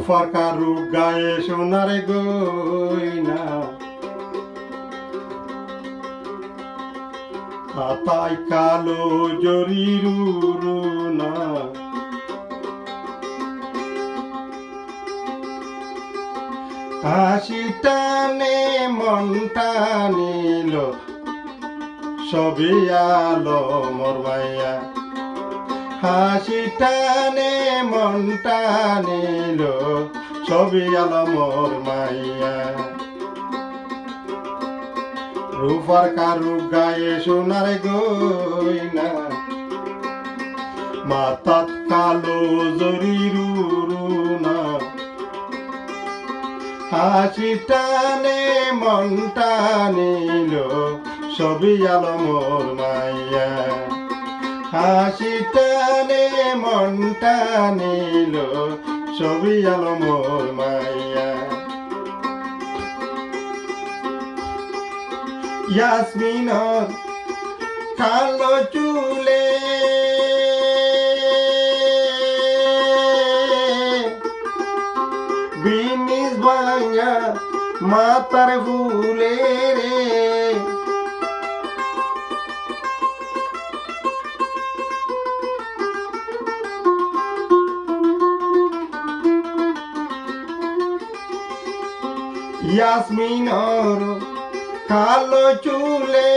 রূপার কারু গায়ে সোনার গয়না, হাতায় কালো জরির রুনা, হাসি টানে মনটা নিল সবই আলো মোর মাইয়া, হাসি টানে মনটা নিল সবই আলো মোর মাইয়া। রূপার কারু গায়ে সোনার গয়না, মাথাত কালো জরির রুনা, হাসি টানে মনটা নিল সবই আলো মোর মাইয়া, হাসি টানে মনটা নিল সবই আলো মোর মাইয়া। ইয়াসমিনের কালো চুলে বিনিস ভাঙা মাতার ফুলে রে, ইয়াসমিনের কালো চুলে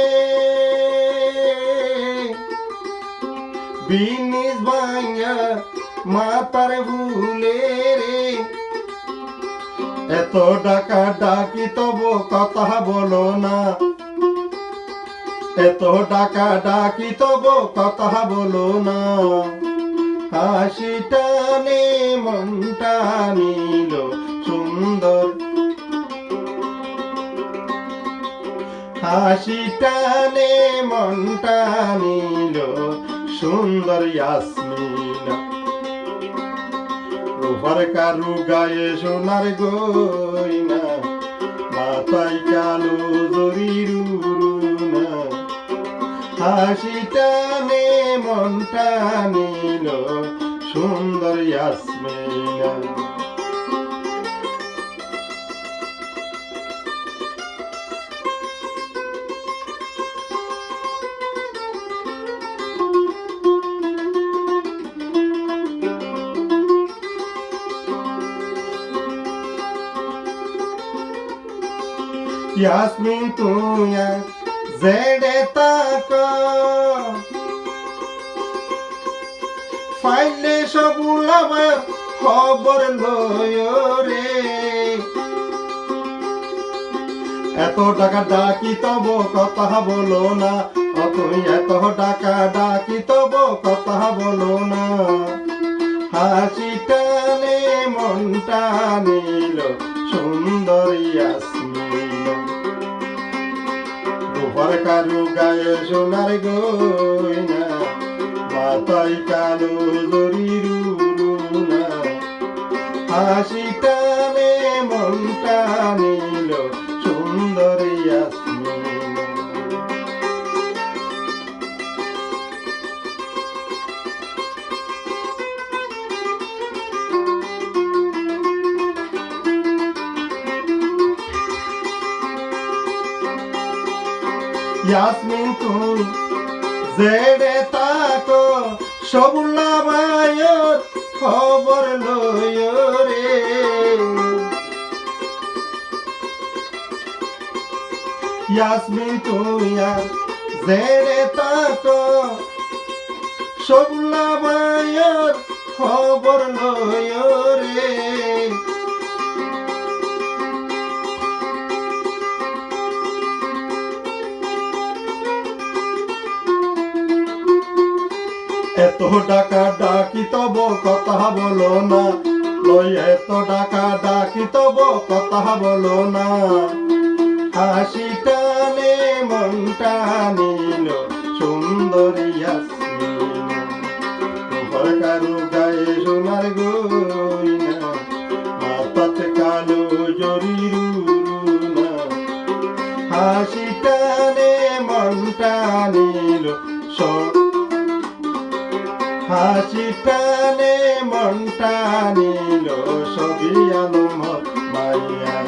বিনিস ভাঙা মাতার ফুলে রে, এত ডাকা ডাকি তবু কথা বলো না, এত ডাকা ডাকি তবু কথা বলো না, হাসি টানে মনটা নিল সুন্দর, হাসি টানে মনটা নিল সুন্দর ইয়াসমিনা। রূপার কারু গায়ে সোনার গয়না, মাথায় কালো জরির রুনা, হাসি টানে মনটা নিল সুন্দর ইয়াসমিনা। ইয়াসমিন তুই জেডে তাক ফাইলে সবুল আমার খবর লয় রে, এত টাকা ডাকি তব কথা বলো না, তুই এত টাকা ডাকি তব কথা বলো না, হাসি টানে মনটা নিল সুন্দর ইয়াসমিনা। রূপার কারু গায়ে সোনার গয়না, মাথায় কালো জরির রুনা, হাসি টানে মনটা নিল সুন্দর ইয়াসমিনা। ইয়াসমিন তুই জেডে তাকো সবুল্লা ভাইয়ের খবর লয় রে, ইয়াসমিন তুই জেডে তাকো সবুল্লা ভাইয়ের খবর লয় রে, এত টাকা ডাকি তব কথা বলো না, লই এত টাকা ডাকি তব কথা বলো না, হাসি টানে মনটা নিল সুন্দর ইয়াসমিনা। রূপার কারু গায়ে সোনার গয়না, মাথাতে কালো জরির রুনা, হাসি টানে মনটা নিল হাসি টানে মনটা নিল সবই আলমত মাইয়া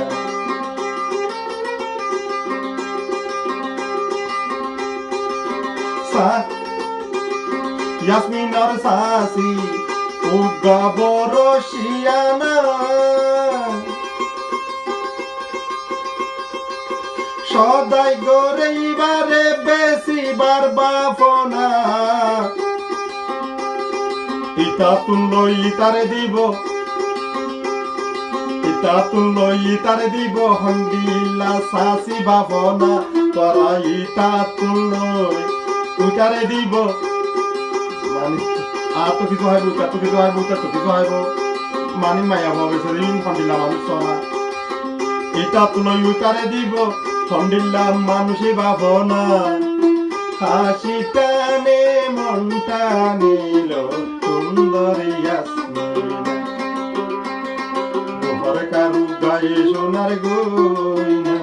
ইয়াসমিনার সাসি উগা বড় শিয়ানা সদাই গরে ইবারে বেশি বার বাফনা ইতা তুল্য ইতারে দিব ইতা তুল্য ইতারে দিব হন্দিলা সাসি বাফনা তোরা ইতা তুল্য উইটারে দিব মানে আর তো কিছু হয় বুঝতে তো কিছু হয় বুঝতে তো কিছু হয় মানে মায়া ভাবে সেদিন হন্দিলা মানুষ সরা ইতা তুল্য উইটারে দিব হন্দিলা মানুষই ভাবনা হাসি টানে মনটা নিল সুন্দর ইয়াসমিনা গোহর কারু গায়ে সোনার গয়না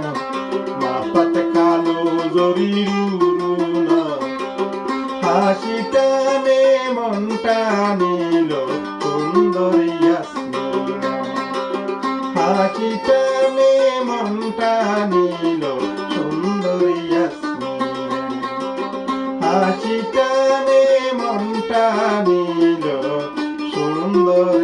মাথাতে কালো জরিরুনা হাসি টানে মনটা নিল সুন্দর ইয়াসমিনা হাসি টানে মনটা নিল সুন্দর ইয়াসমিনা হাসি টানে মনটা নিল সুন্দর